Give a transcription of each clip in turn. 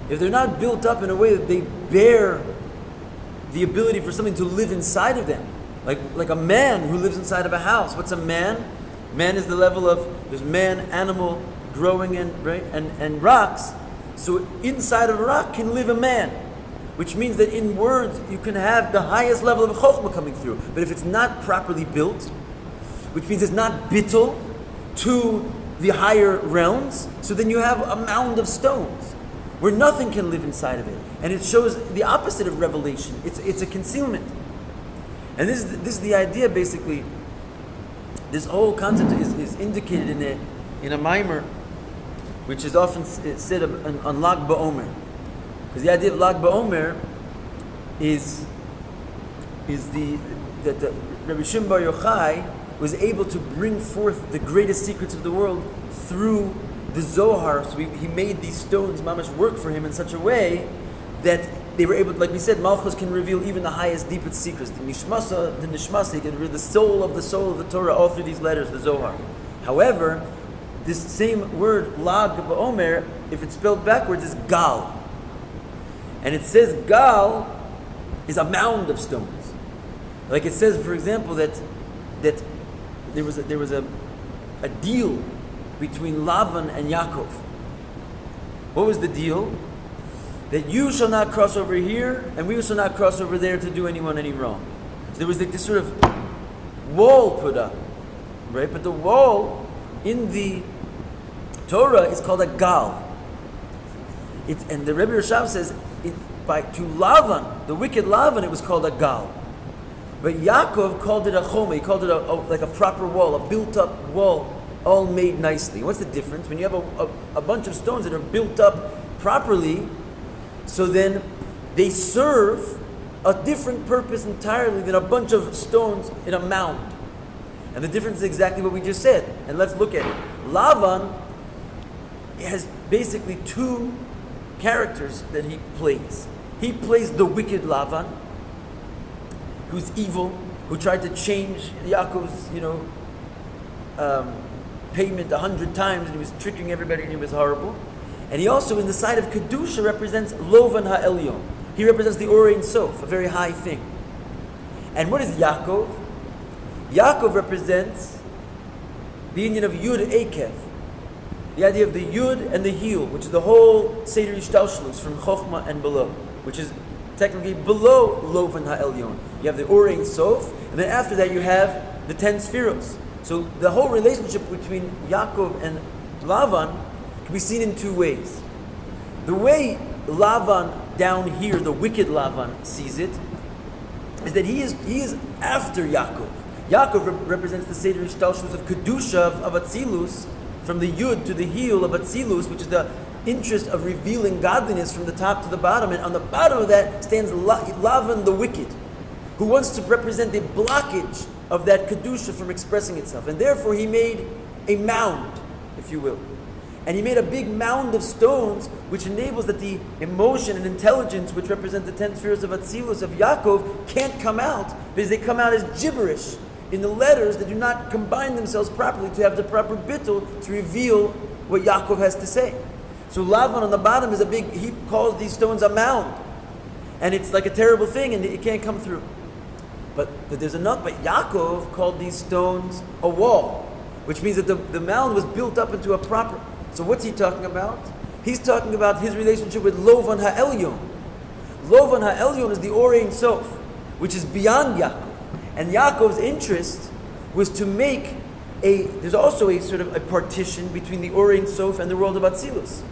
if they're not built up in a way that they bear the ability for something to live inside of them, like a man who lives inside of a house. What's a man? Man is the level of, there's man, animal, growing and rocks. So inside of a rock can live a man, which means that in words you can have the highest level of chokhmah coming through. But if it's not properly built, which means it's not bittul to the higher realms, so then you have a mound of stones where nothing can live inside of it. And it shows the opposite of revelation. It's a concealment. And this is the idea, basically. This whole concept is indicated in a mimer, which is often said on Lag BaOmer. Because the idea of Lag BaOmer is that the Rabbi Shimon Bar Yochai was able to bring forth the greatest secrets of the world through the Zohar. So he made these stones, mamash, work for him in such a way that they were able, like we said, Malchus can reveal even the highest, deepest secrets. The Nishmasa, he can reveal the soul of the Torah, all through these letters, the Zohar. However, this same word, Lag BaOmer, if it's spelled backwards, is Gal. And it says Gal is a mound of stones. Like it says, for example, that there was a deal between Lavan and Yaakov. What was the deal? That you shall not cross over here, and we shall not cross over there to do anyone any wrong. So there was like this sort of wall put up, right? But the wall in the Torah is called a gal. And the Rebbe Rashav says, to Lavan, the wicked Lavan, it was called a gal. But Yaakov called it a choma. He called it like a proper wall, a built-up wall, all made nicely. What's the difference? When you have a bunch of stones that are built up properly, so then they serve a different purpose entirely than a bunch of stones in a mound. And the difference is exactly what we just said. And let's look at it. Lavan has basically two characters that he plays. He plays the wicked Lavan, who's evil, who tried to change Yaakov's, payment 100 times, and he was tricking everybody, and he was horrible. And he also, in the side of Kedusha, represents Lovan HaElyon. He represents the Or Ein Sof, a very high thing. And what is Yaakov? Yaakov represents the union of Yud Ekev, the idea of the Yud and the Heel, which is the whole Seder Ishtalshlus from Chochmah and below, which is technically below Lovan HaElyon. You have the Or Ein Sof, and then after that you have the 10 Spheros. So the whole relationship between Yaakov and Lavan can be seen in two ways. The way Lavan down here, the wicked Lavan, sees it, is that he is after Yaakov. Yaakov represents the Seder Ishtalshlus of Kedusha, of Atzilus, from the Yud to the Heel of Atzilus, which is the interest of revealing godliness from the top to the bottom. And on the bottom of that stands Lavan the wicked, who wants to represent the blockage of that Kedusha from expressing itself. And therefore he made a mound, if you will. And he made a big mound of stones, which enables that the emotion and intelligence, which represent the 10 spheres of Atzilus, of Yaakov, can't come out, because they come out as gibberish in the letters that do not combine themselves properly to have the proper bittul to reveal what Yaakov has to say. So Lavan on the bottom is he calls these stones a mound. And it's like a terrible thing, and it can't come through. But Yaakov called these stones a wall, which means that the mound was built up into a proper. So what's he talking about? He's talking about his relationship with Lovan HaElyon. Lovan HaElyon is the Or Ein Sof, which is beyond Yaakov. And Yaakov's interest was to make there's also a sort of a partition between the Or Ein Sof and the world of Atzilus.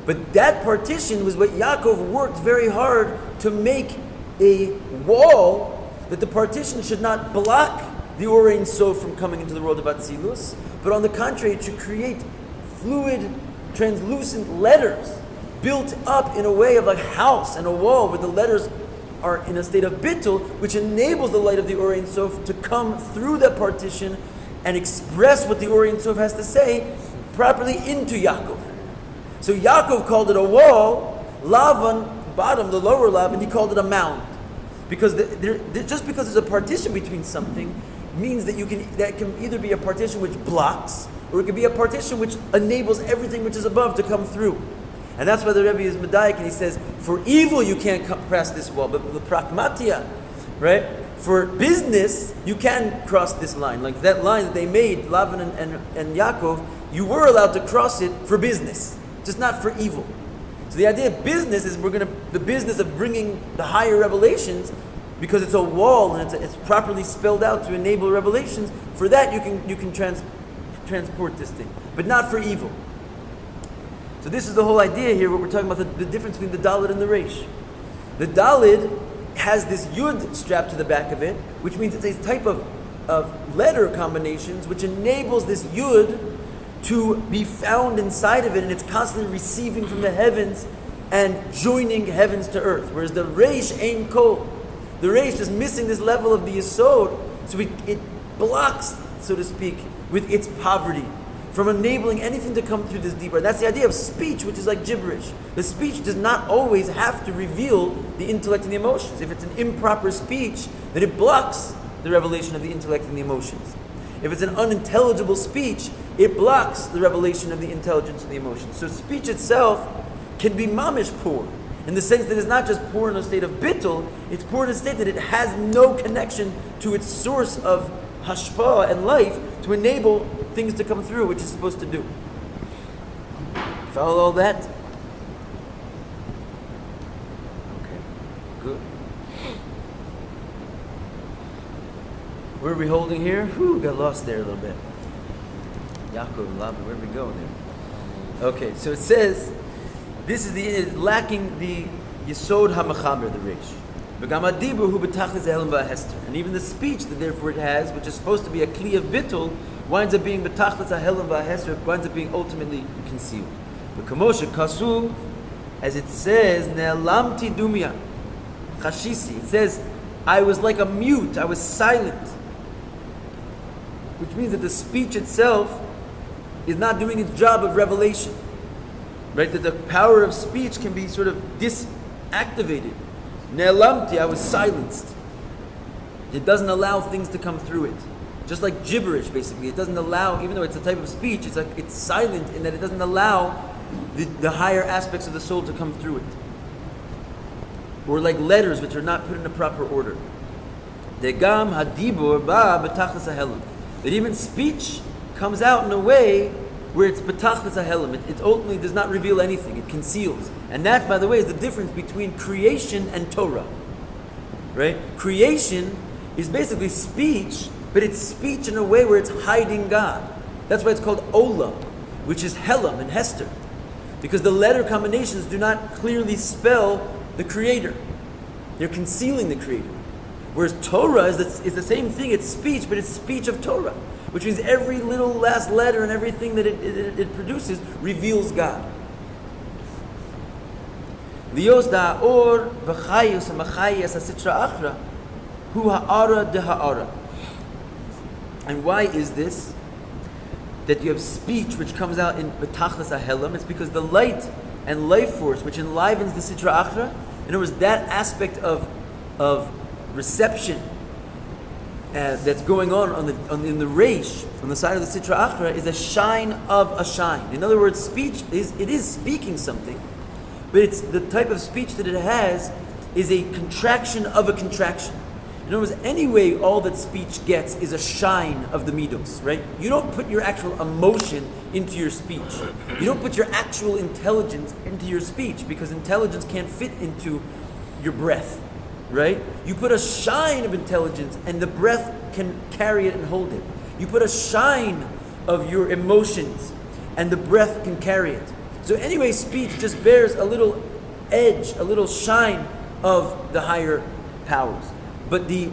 But that partition was what Yaakov worked very hard to make a wall, that the partition should not block the Or Ein Sof from coming into the world of Atzilus, but on the contrary, it should create fluid, translucent letters built up in a way of a house and a wall where the letters are in a state of bittul, which enables the light of the Or Ein Sof to come through that partition and express what the Or Ein Sof has to say properly into Yaakov. So Yaakov called it a wall. Lavan, bottom, the lower Lavan, he called it a mound. Because just because there's a partition between something means that that can either be a partition which blocks, or it could be a partition which enables everything which is above to come through. And that's why the Rebbe is medayik, and he says, for evil you can't pass this wall, but the pragmatia, right? For business, you can cross this line. Like that line that they made, Lavan and Yaakov, you were allowed to cross it for business, just not for evil. So the idea of business is the business of bringing the higher revelations, because it's a wall and it's properly spelled out to enable revelations. For that you can transport this thing, but not for evil. So this is the whole idea here. What we're talking about, the difference between the Dalid and the Reish. The Dalid has this Yud strapped to the back of it, which means it's a type of letter combinations which enables this Yud to be found inside of it, and it's constantly receiving from the heavens and joining heavens to earth. Whereas the Reish ain't kol. The Reish is missing this level of the Yesod, so it blocks, so to speak, with its poverty from enabling anything to come through this deeper. And that's the idea of speech, which is like gibberish. The speech does not always have to reveal the intellect and the emotions. If it's an improper speech, then it blocks the revelation of the intellect and the emotions. If it's an unintelligible speech, it blocks the revelation of the intelligence and the emotions. So speech itself can be mamish poor, in the sense that it's not just poor in a state of bittul, it's poor in a state that it has no connection to its source of hashpah and life to enable things to come through, which it's supposed to do. Follow all that? Okay, good. Where are we holding here? Whew, got lost there a little bit. Yaakov and Lavan, where did we go there? Okay, so it says, this is lacking the Yesod HaMachaber, the Reish. And even the speech that therefore it has, which is supposed to be a kli of bittul, winds up being betachlis hahelim v'ahester, winds up being ultimately concealed. The kamosha kasuv, as it says, ne'elamti dumya chashisi. It says, I was like a mute, I was silent, which means that the speech itself is not doing its job of revelation, right? That the power of speech can be sort of disactivated. Ne'elamti, I was silenced. It doesn't allow things to come through it. Just like gibberish, basically. It doesn't allow, even though it's a type of speech, it's silent in that it doesn't allow the higher aspects of the soul to come through it. Or like letters which are not put in a proper order. Degam hadibur ba betachlis hahelim. That even speech comes out in a way where it's betachlis hahelim. It ultimately does not reveal anything. It conceals. And that, by the way, is the difference between creation and Torah. Right? Creation is basically speech, but it's speech in a way where it's hiding God. That's why it's called Olam, which is Helam and Hester. Because the letter combinations do not clearly spell the Creator. They're concealing the Creator. Whereas Torah is the same thing. It's speech, but it's speech of Torah. Which means every little last letter and everything that it produces reveals God. Lios da'or v'chayus ha'machayas ha'sitra achra hu ha'ara de ha'ara. And why is this? That you have speech which comes out in betachlis hahelim. It's because the light and life force which enlivens the sitra achra, in other words, that aspect of reception that's going on in the reish, on the side of the sitra achra, is a shine of a shine. In other words, speech is speaking something, but it's the type of speech that it has is a contraction of a contraction. In other words, anyway, all that speech gets is a shine of the midos, right? You don't put your actual emotion into your speech. You don't put your actual intelligence into your speech, because intelligence can't fit into your breath, right? You put a shine of intelligence and the breath can carry it and hold it. You put a shine of your emotions and the breath can carry it. So anyway, speech just bears a little edge, a little shine of the higher powers. But the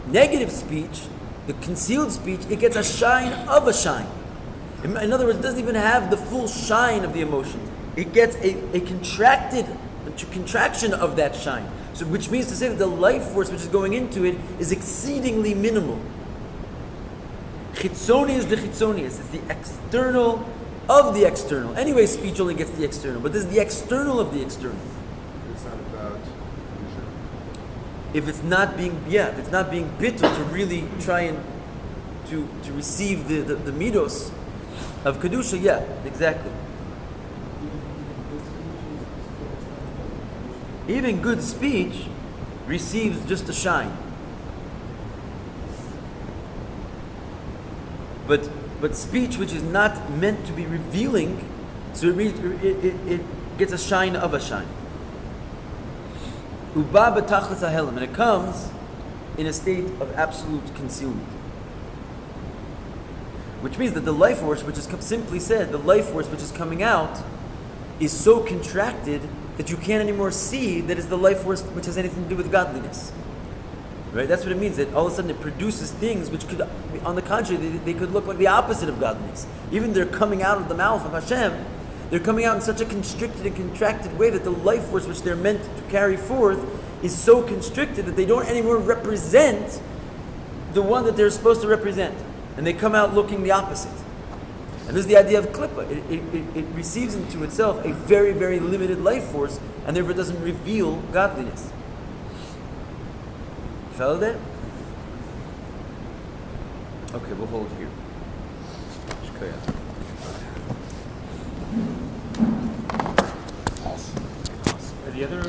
negative speech, the concealed speech, it gets a shine of a shine. In other words, it doesn't even have the full shine of the emotions. It gets a contraction of that shine. So, which means to say that the life force which is going into it is exceedingly minimal. Chitzonius de chitzonius. It's the external of the external. Anyway, speech only gets the external, but this is the external of the external. It's not about if it's not being bittul to really try and to receive the midos of kedusha, yeah, exactly. Even good speech receives just a shine. But speech which is not meant to be revealing, so it gets a shine of a shine. Uba b'tachlis hahelam, and it comes in a state of absolute concealment. Which means that the life force, which is simply said, the life force which is coming out, is so contracted that you can't anymore see that it's the life force which has anything to do with godliness. Right? That's what it means, that all of a sudden it produces things which could, on the contrary, they could look like the opposite of godliness. Even they're coming out of the mouth of Hashem, they're coming out in such a constricted and contracted way that the life force which they're meant to carry forth is so constricted that they don't anymore represent the one that they're supposed to represent. And they come out looking the opposite. And this is the idea of klippa. It receives into itself a very, very limited life force, and therefore doesn't reveal godliness. Follow that? Okay, we'll hold here. Are the other